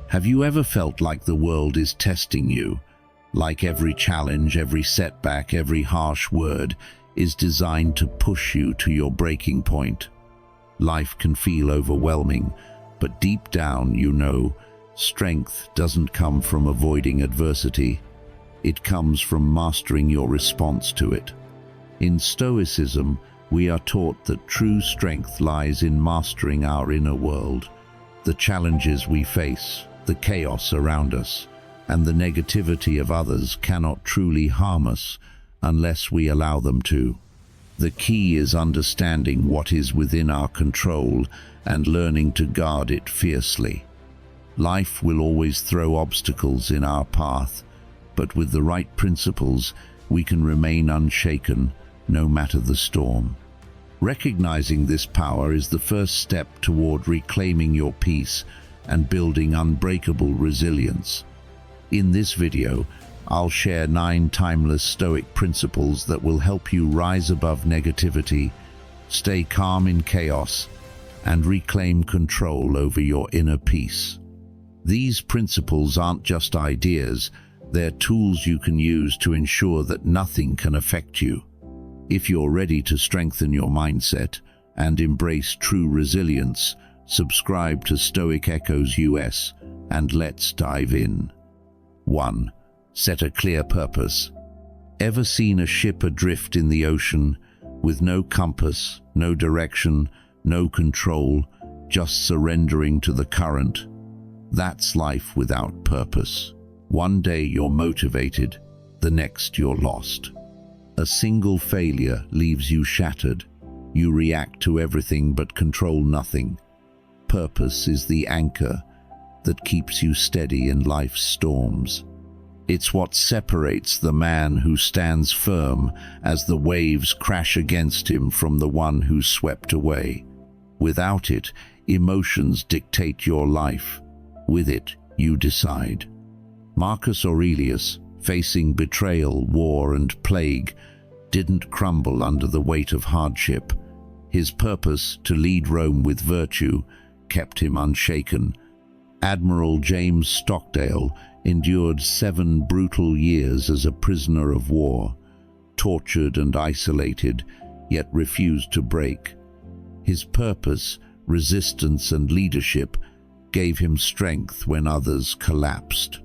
Have you ever felt like the world is testing you? Like every challenge, every setback, every harsh word is designed to push you to your breaking point? Life can feel overwhelming, but deep down you know strength doesn't come from avoiding adversity. It comes from mastering your response to it. In Stoicism, we are taught that true strength lies in mastering our inner world. The challenges we face, the chaos around us, and the negativity of others cannot truly harm us unless we allow them to. The key is understanding what is within our control and learning to guard it fiercely. Life will always throw obstacles in our path, but with the right principles, we can remain unshaken no matter the storm. Recognizing this power is the first step toward reclaiming your peace and building unbreakable resilience. In this video, I'll share 9 timeless Stoic principles that will help you rise above negativity, stay calm in chaos, and reclaim control over your inner peace. These principles aren't just ideas, they're tools you can use to ensure that nothing can affect you. If you're ready to strengthen your mindset and embrace true resilience, subscribe to Stoic Echoes US and let's dive in. 1. Set a clear purpose. Ever seen a ship adrift in the ocean with no compass, no direction, no control, just surrendering to the current? That's life without purpose. One day you're motivated, the next you're lost. A single failure leaves you shattered. You react to everything but control nothing. Purpose is the anchor that keeps you steady in life's storms. It's what separates the man who stands firm as the waves crash against him from the one who's swept away. Without it, emotions dictate your life. With it, you decide. Marcus Aurelius, facing betrayal, war, and plague, didn't crumble under the weight of hardship. His purpose, to lead Rome with virtue, kept him unshaken. Admiral James Stockdale endured 7 brutal years as a prisoner of war, tortured and isolated, yet refused to break. His purpose, resistance, and leadership gave him strength when others collapsed.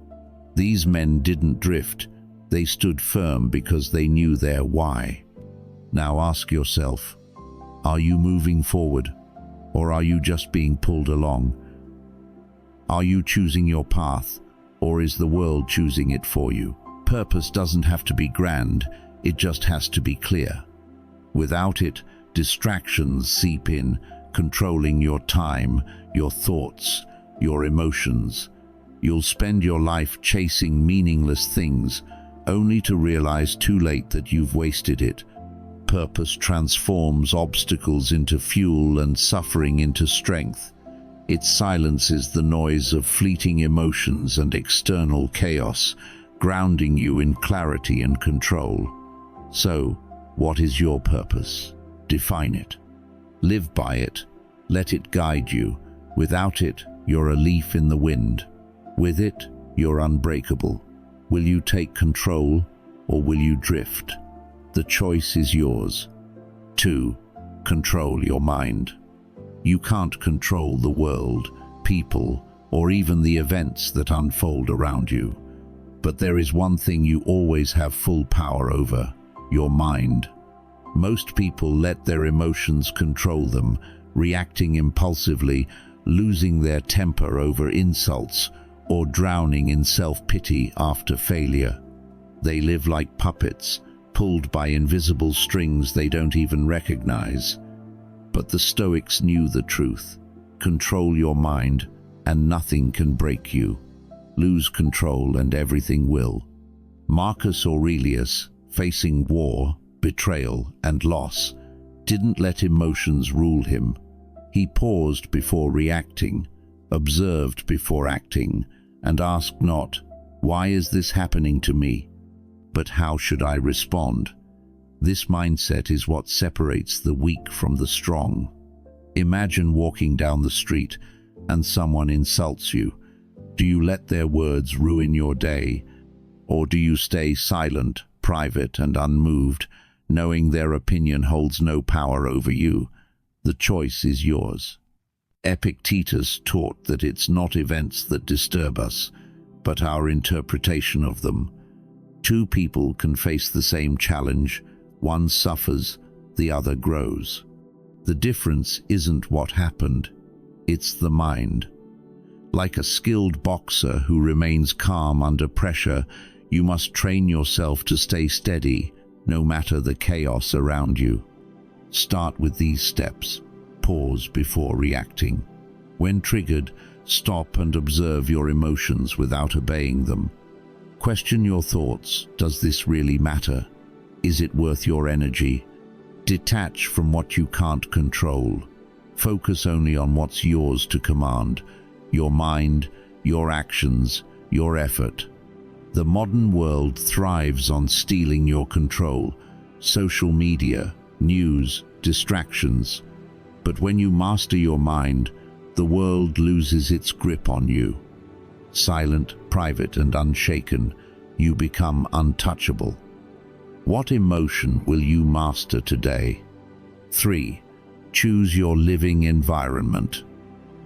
These men didn't drift, they stood firm because they knew their why. Now ask yourself, are you moving forward, or are you just being pulled along? Are you choosing your path, or is the world choosing it for you? Purpose doesn't have to be grand, it just has to be clear. Without it, distractions seep in, controlling your time, your thoughts, your emotions. You'll spend your life chasing meaningless things, only to realize too late that you've wasted it. Purpose transforms obstacles into fuel and suffering into strength. It silences the noise of fleeting emotions and external chaos, grounding you in clarity and control. So, what is your purpose? Define it. Live by it. Let it guide you. Without it, you're a leaf in the wind. With it, you're unbreakable. Will you take control, or will you drift? The choice is yours. 2. Control your mind. You can't control the world, people, or even the events that unfold around you. But there is one thing you always have full power over: your mind. Most people let their emotions control them, reacting impulsively, losing their temper over insults, or drowning in self-pity after failure. They live like puppets, pulled by invisible strings they don't even recognize. But the Stoics knew the truth. Control your mind, and nothing can break you. Lose control, and everything will. Marcus Aurelius, facing war, betrayal, and loss, didn't let emotions rule him. He paused before reacting, observed before acting, and asked not, "Why is this happening to me?" but "How should I respond?" This mindset is what separates the weak from the strong. Imagine walking down the street and someone insults you. Do you let their words ruin your day, or do you stay silent, private, and unmoved, knowing their opinion holds no power over you? The choice is yours. Epictetus taught that it's not events that disturb us, but our interpretation of them. Two people can face the same challenge. One suffers, the other grows. The difference isn't what happened, it's the mind. Like a skilled boxer who remains calm under pressure, you must train yourself to stay steady, no matter the chaos around you. Start with these steps. Pause before reacting. When triggered, stop and observe your emotions without obeying them. Question your thoughts. Does this really matter? Is it worth your energy? Detach from what you can't control. Focus only on what's yours to command. Your mind, your actions, your effort. The modern world thrives on stealing your control. Social media, news, distractions. But when you master your mind, the world loses its grip on you. Silent, private, and unshaken, you become untouchable. What emotion will you master today? 3. Choose your living environment.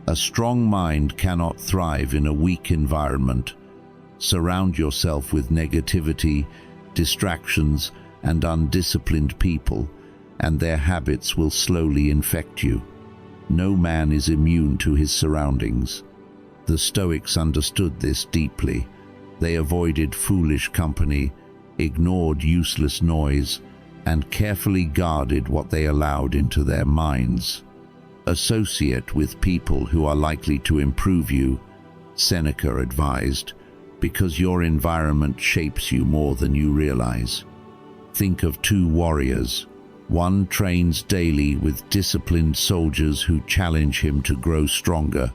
A strong mind cannot thrive in a weak environment. Surround yourself with negativity, distractions, and undisciplined people, and their habits will slowly infect you. No man is immune to his surroundings. The Stoics understood this deeply. They avoided foolish company, ignored useless noise, and carefully guarded what they allowed into their minds. Associate with people who are likely to improve you, Seneca advised, because your environment shapes you more than you realize. Think of two warriors. One trains daily with disciplined soldiers who challenge him to grow stronger.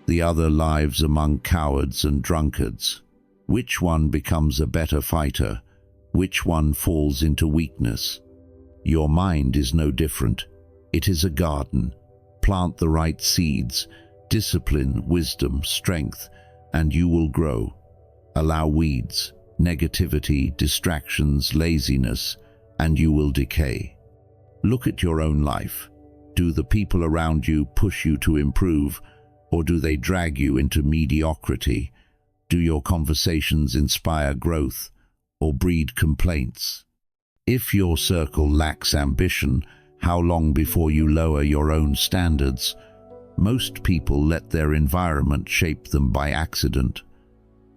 The other lives among cowards and drunkards. Which one becomes a better fighter? Which one falls into weakness? Your mind is no different. It is a garden. Plant the right seeds, discipline, wisdom, strength, and you will grow. Allow weeds, negativity, distractions, laziness, and you will decay. Look at your own life. Do the people around you push you to improve, or do they drag you into mediocrity? Do your conversations inspire growth, or breed complaints? If your circle lacks ambition, how long before you lower your own standards? Most people let their environment shape them by accident.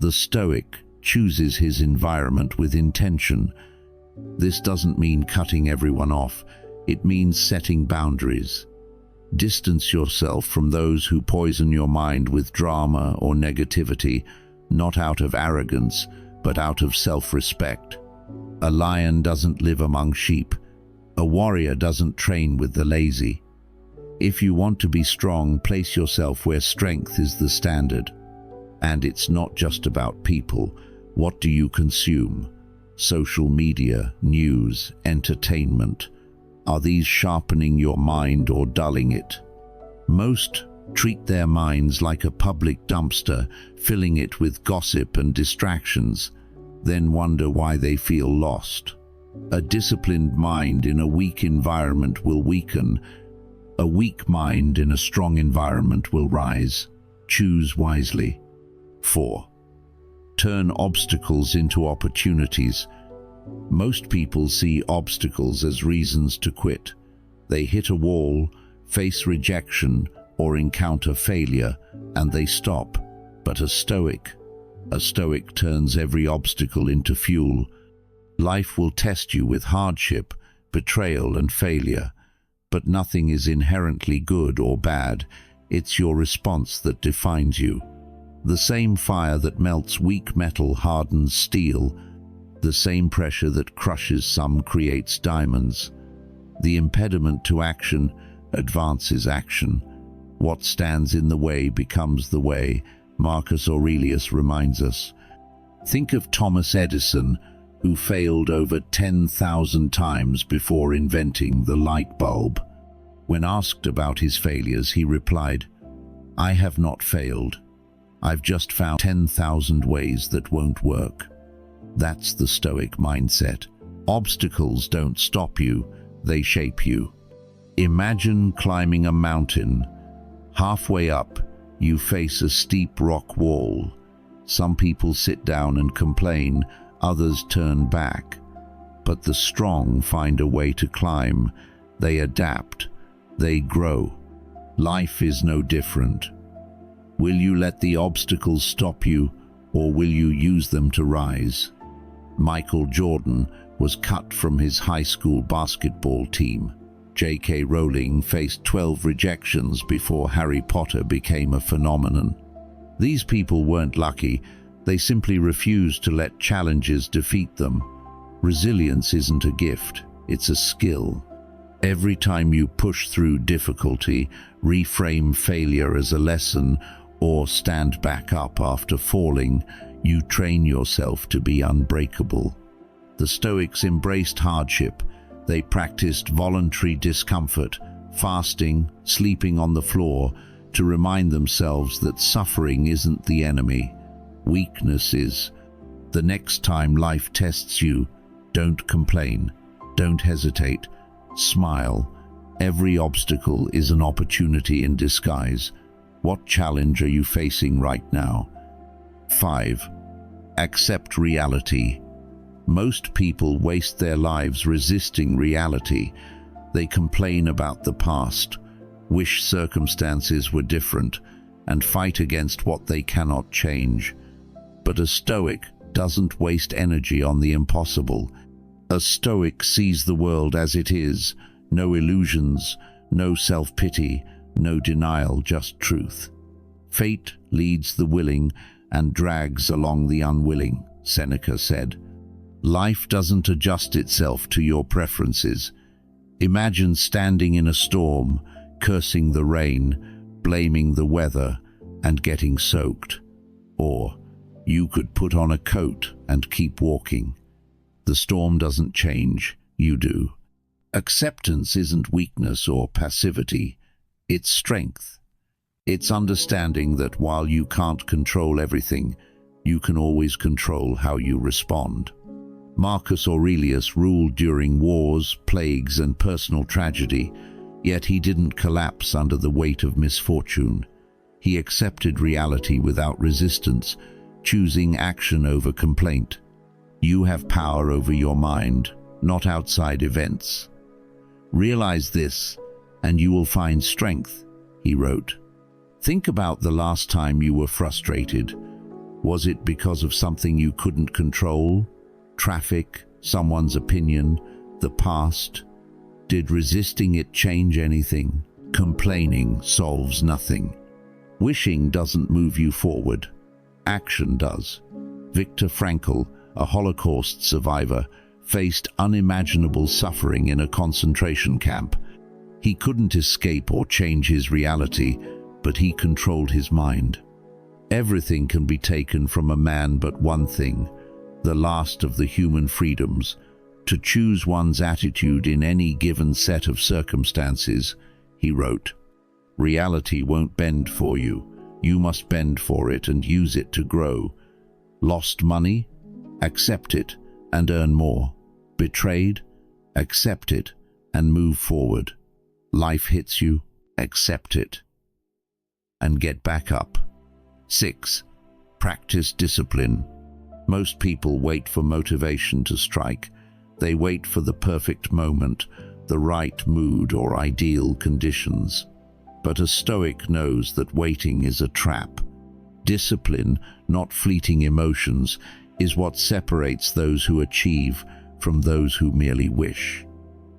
The Stoic chooses his environment with intention. This doesn't mean cutting everyone off. It means setting boundaries. Distance yourself from those who poison your mind with drama or negativity, not out of arrogance, but out of self-respect. A lion doesn't live among sheep. A warrior doesn't train with the lazy. If you want to be strong, place yourself where strength is the standard. And it's not just about people. What do you consume? Social media, news, entertainment. Are these sharpening your mind or dulling it? Most treat their minds like a public dumpster, filling it with gossip and distractions, then wonder why they feel lost. A disciplined mind in a weak environment will weaken. A weak mind in a strong environment will rise. Choose wisely. 4. Turn obstacles into opportunities. Most people see obstacles as reasons to quit. They hit a wall, face rejection, or encounter failure, and they stop. But a Stoic turns every obstacle into fuel. Life will test you with hardship, betrayal, and failure. But nothing is inherently good or bad. It's your response that defines you. The same fire that melts weak metal hardens steel. The same pressure that crushes some creates diamonds. The impediment to action advances action. What stands in the way becomes the way, Marcus Aurelius reminds us. Think of Thomas Edison, who failed over 10,000 times before inventing the light bulb. When asked about his failures, he replied, "I have not failed. I've just found 10,000 ways that won't work. That's the Stoic mindset. Obstacles don't stop you, they shape you. Imagine climbing a mountain. Halfway up, you face a steep rock wall. Some people sit down and complain, others turn back. But the strong find a way to climb. They adapt. They grow. Life is no different. Will you let the obstacles stop you, or will you use them to rise? Michael Jordan was cut from his high school basketball team. J.K. Rowling faced 12 rejections before Harry Potter became a phenomenon. These people weren't lucky, they simply refused to let challenges defeat them. Resilience isn't a gift, it's a skill. Every time you push through difficulty, reframe failure as a lesson, or stand back up after falling, you train yourself to be unbreakable. The Stoics embraced hardship. They practiced voluntary discomfort, fasting, sleeping on the floor, to remind themselves that suffering isn't the enemy. Weakness is. The next time life tests you, don't complain, don't hesitate, smile. Every obstacle is an opportunity in disguise. What challenge are you facing right now? 5. Accept reality. Most people waste their lives resisting reality. They complain about the past, wish circumstances were different, and fight against what they cannot change. But a Stoic doesn't waste energy on the impossible. A Stoic sees the world as it is, no illusions, no self-pity, no denial, just truth. Fate leads the willing and drags along the unwilling, Seneca said. Life doesn't adjust itself to your preferences. Imagine standing in a storm, cursing the rain, blaming the weather, and getting soaked. Or you could put on a coat and keep walking. The storm doesn't change, you do. Acceptance isn't weakness or passivity, it's strength. It's understanding that while you can't control everything, you can always control how you respond. Marcus Aurelius ruled during wars, plagues, and personal tragedy, yet he didn't collapse under the weight of misfortune. He accepted reality without resistance, choosing action over complaint. You have power over your mind, not outside events. Realize this, and you will find strength, he wrote. Think about the last time you were frustrated. Was it because of something you couldn't control? Traffic, someone's opinion, the past? Did resisting it change anything? Complaining solves nothing. Wishing doesn't move you forward. Action does. Viktor Frankl, a Holocaust survivor, faced unimaginable suffering in a concentration camp. He couldn't escape or change his reality, but he controlled his mind. Everything can be taken from a man but one thing, the last of the human freedoms, to choose one's attitude in any given set of circumstances, he wrote. Reality won't bend for you. You must bend for it and use it to grow. Lost money? Accept it and earn more. Betrayed? Accept it and move forward. Life hits you? Accept it and get back up. 6. Practice discipline. Most people wait for motivation to strike. They wait for the perfect moment, the right mood or ideal conditions. But a Stoic knows that waiting is a trap. Discipline, not fleeting emotions, is what separates those who achieve from those who merely wish.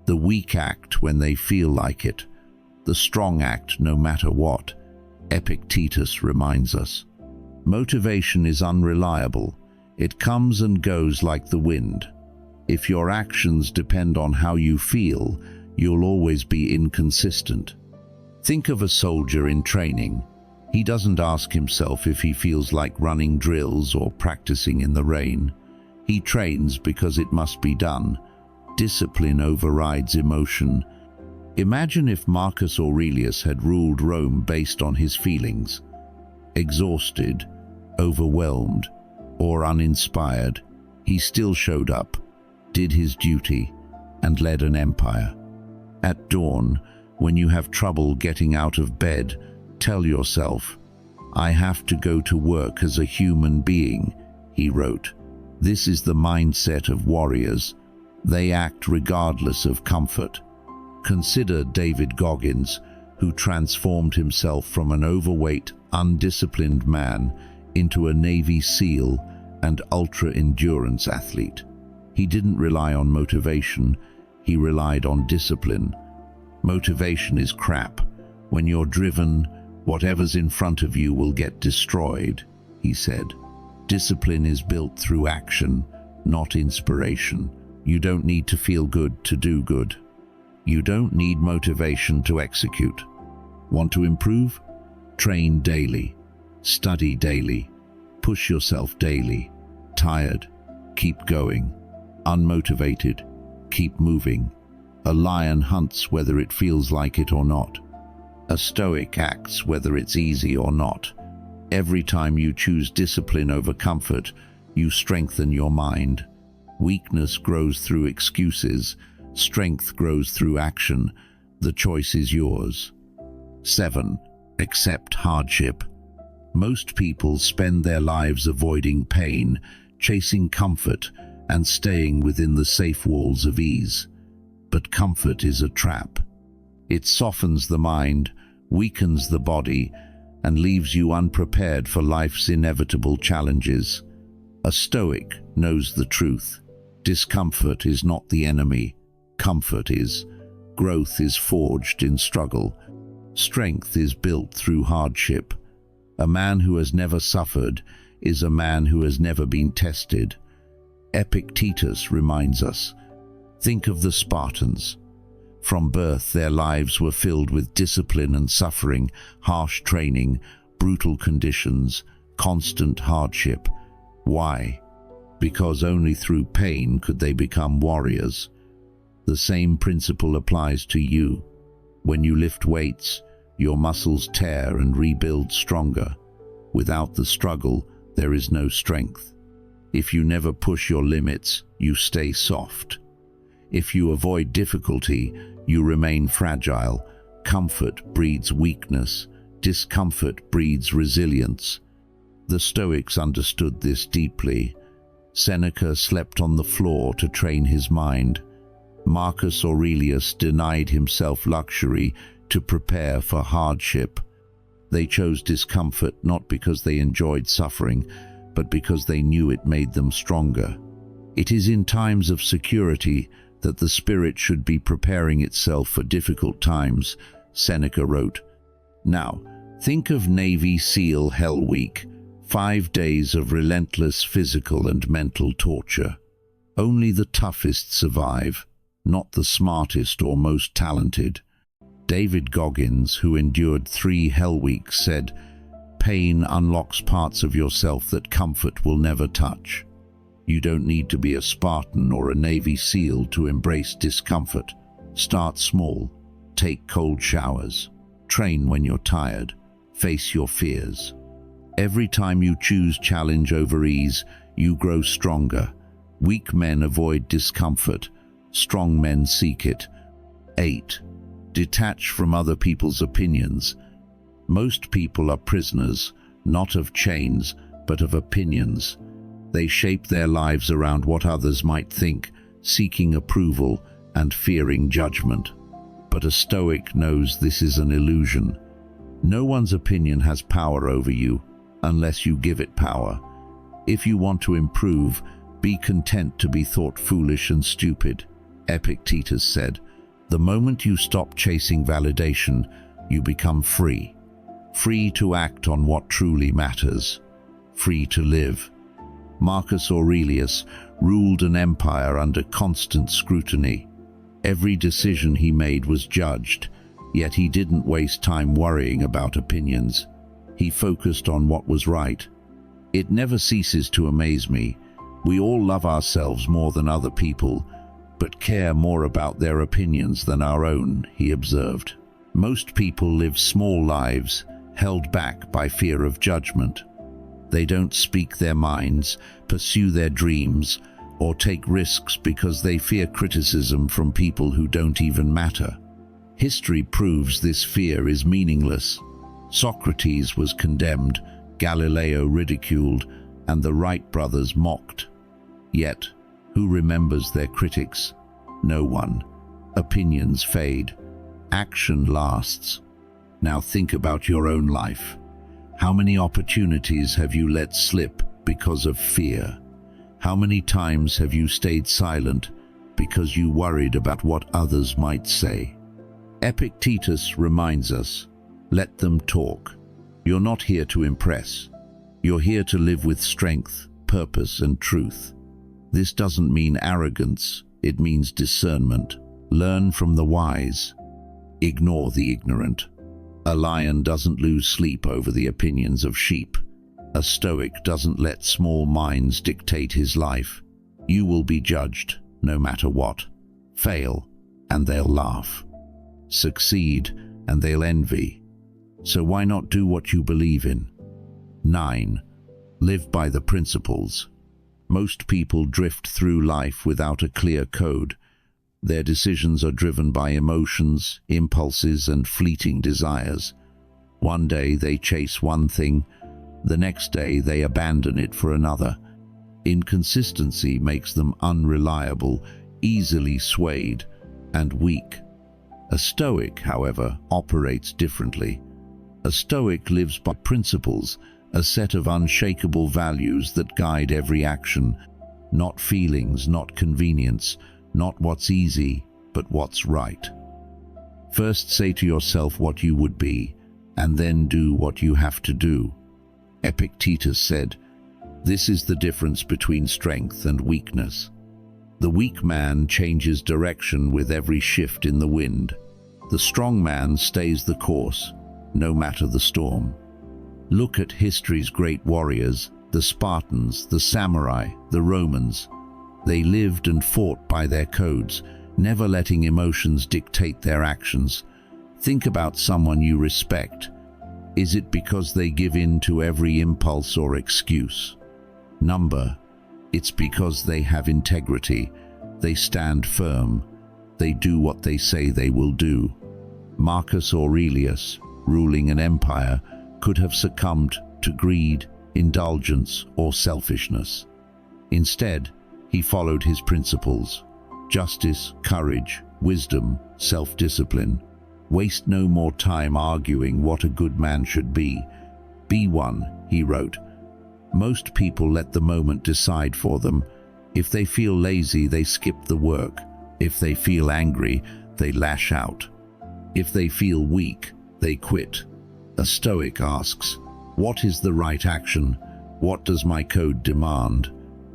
The weak act when they feel like it. The strong act no matter what. Epictetus reminds us. Motivation is unreliable. It comes and goes like the wind. If your actions depend on how you feel, you'll always be inconsistent. Think of a soldier in training. He doesn't ask himself if he feels like running drills or practicing in the rain. He trains because it must be done. Discipline overrides emotion. Imagine if Marcus Aurelius had ruled Rome based on his feelings. exhausted, overwhelmed, or uninspired, he still showed up, did his duty, and led an empire. At dawn, when you have trouble getting out of bed, tell yourself, "I have to go to work as a human being," he wrote. This is the mindset of warriors. They act regardless of comfort. Consider David Goggins, who transformed himself from an overweight, undisciplined man into a Navy SEAL and ultra-endurance athlete. He didn't rely on motivation, he relied on discipline. Motivation is crap. When you're driven, whatever's in front of you will get destroyed, he said. Discipline is built through action, not inspiration. You don't need to feel good to do good. You don't need motivation to execute. Want to improve? Train daily. Study daily. Push yourself daily. Tired? Keep going. Unmotivated? Keep moving. A lion hunts whether it feels like it or not. A Stoic acts whether it's easy or not. Every time you choose discipline over comfort, you strengthen your mind. Weakness grows through excuses. Strength grows through action. The choice is yours. 7. Accept hardship. Most people spend their lives avoiding pain, chasing comfort, and staying within the safe walls of ease. But comfort is a trap. It softens the mind, weakens the body, and leaves you unprepared for life's inevitable challenges. A Stoic knows the truth. Discomfort is not the enemy. Comfort is. Growth is forged in struggle. Strength is built through hardship. A man who has never suffered is a man who has never been tested. Epictetus reminds us, think of the Spartans. From birth, their lives were filled with discipline and suffering, harsh training, brutal conditions, constant hardship. Why? Because only through pain could they become warriors. The same principle applies to you. When you lift weights, your muscles tear and rebuild stronger. Without the struggle, there is no strength. If you never push your limits, you stay soft. If you avoid difficulty, you remain fragile. Comfort breeds weakness. Discomfort breeds resilience. The Stoics understood this deeply. Seneca slept on the floor to train his mind. Marcus Aurelius denied himself luxury to prepare for hardship. They chose discomfort not because they enjoyed suffering, but because they knew it made them stronger. It is in times of security that the spirit should be preparing itself for difficult times, Seneca wrote. Now, think of Navy SEAL Hell Week, 5 days of relentless physical and mental torture. Only the toughest survive, not the smartest or most talented. David Goggins, who endured 3 Hell Weeks, said, "Pain unlocks parts of yourself that comfort will never touch." You don't need to be a Spartan or a Navy SEAL to embrace discomfort. Start small. Take cold showers. Train when you're tired. Face your fears. Every time you choose challenge over ease, you grow stronger. Weak men avoid discomfort. Strong men seek it. 8. Detach from other people's opinions. Most people are prisoners, not of chains, but of opinions. They shape their lives around what others might think, seeking approval and fearing judgment. But a Stoic knows this is an illusion. No one's opinion has power over you unless you give it power. If you want to improve, be content to be thought foolish and stupid. Epictetus said, "The moment you stop chasing validation, you become free. Free to act on what truly matters. Free to live." Marcus Aurelius ruled an empire under constant scrutiny. Every decision he made was judged, yet he didn't waste time worrying about opinions. He focused on what was right. It never ceases to amaze me. We all love ourselves more than other people, but care more about their opinions than our own, he observed. Most people live small lives, held back by fear of judgment. They don't speak their minds, pursue their dreams, or take risks because they fear criticism from people who don't even matter. History proves this fear is meaningless. Socrates was condemned, Galileo ridiculed, and the Wright brothers mocked. Yet, who remembers their critics? No one. Opinions fade. Action lasts. Now think about your own life. How many opportunities have you let slip because of fear? How many times have you stayed silent because you worried about what others might say? Epictetus reminds us, let them talk. You're not here to impress. You're here to live with strength, purpose, and truth. This doesn't mean arrogance, it means discernment. Learn from the wise. Ignore the ignorant. A lion doesn't lose sleep over the opinions of sheep. A Stoic doesn't let small minds dictate his life. You will be judged, no matter what. Fail, and they'll laugh. Succeed, and they'll envy. So why not do what you believe in? 9. Live by the principles. Most people drift through life without a clear code. Their decisions are driven by emotions, impulses, and fleeting desires. One day they chase one thing, the next day they abandon it for another. Inconsistency makes them unreliable, easily swayed, and weak. A Stoic, however, operates differently. A Stoic lives by principles, a set of unshakable values that guide every action, not feelings, not convenience, not what's easy, but what's right. First say to yourself what you would be, and then do what you have to do. Epictetus said, "This is the difference between strength and weakness. The weak man changes direction with every shift in the wind. The strong man stays the course, no matter the storm." Look at history's great warriors, the Spartans, the samurai, the Romans. They lived and fought by their codes, never letting emotions dictate their actions. Think about someone you respect. Is it because they give in to every impulse or excuse? It's because they have integrity. They stand firm. They do what they say they will do. Marcus Aurelius, ruling an empire, could have succumbed to greed, indulgence, or selfishness. Instead, he followed his principles: justice, courage, wisdom, self-discipline. Waste no more time arguing what a good man should be. Be one, he wrote. Most people let the moment decide for them. If they feel lazy, they skip the work. If they feel angry, they lash out. If they feel weak, they quit. A Stoic asks, what is the right action? What does my code demand?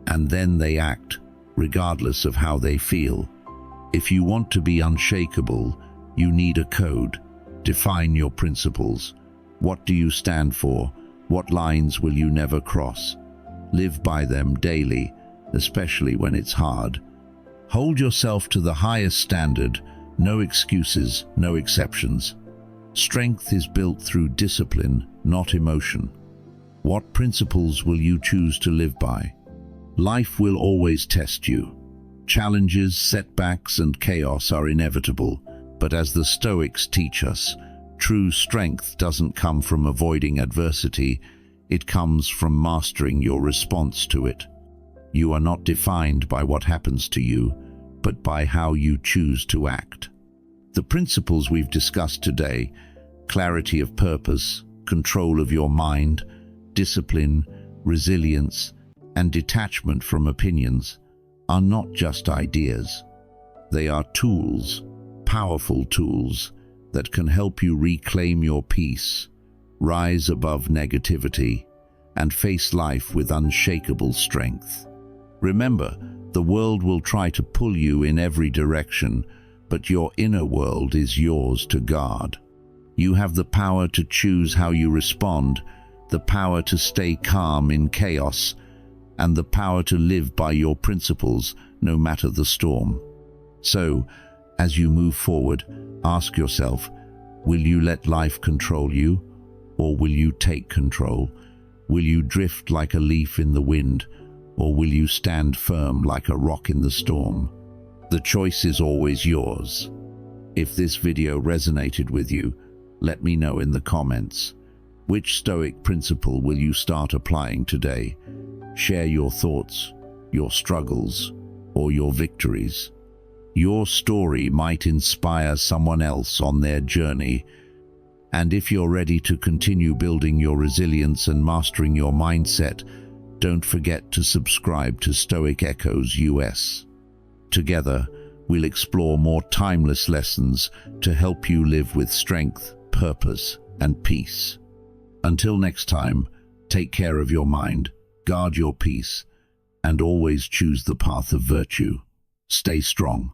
And then they act, regardless of how they feel. If you want to be unshakable, you need a code. Define your principles. What do you stand for? What lines will you never cross? Live by them daily, especially when it's hard. Hold yourself to the highest standard. No excuses, no exceptions. Strength is built through discipline, not emotion. What principles will you choose to live by? Life will always test you. Challenges, setbacks, and chaos are inevitable, but as the Stoics teach us, true strength doesn't come from avoiding adversity, it comes from mastering your response to it. You are not defined by what happens to you, but by how you choose to act. The principles we've discussed today, clarity of purpose, control of your mind, discipline, resilience, and detachment from opinions, are not just ideas. They are tools, powerful tools, that can help you reclaim your peace, rise above negativity, and face life with unshakable strength. Remember, the world will try to pull you in every direction, but your inner world is yours to guard. You have the power to choose how you respond, the power to stay calm in chaos, and the power to live by your principles no matter the storm. So, as you move forward, ask yourself, will you let life control you, or will you take control? Will you drift like a leaf in the wind, or will you stand firm like a rock in the storm? The choice is always yours. If this video resonated with you, let me know in the comments. Which Stoic principle will you start applying today? Share your thoughts, your struggles, or your victories. Your story might inspire someone else on their journey. And if you're ready to continue building your resilience and mastering your mindset, don't forget to subscribe to Stoic Echoes US. Together, we'll explore more timeless lessons to help you live with strength, purpose, and peace. Until next time, take care of your mind, guard your peace, and always choose the path of virtue. Stay strong.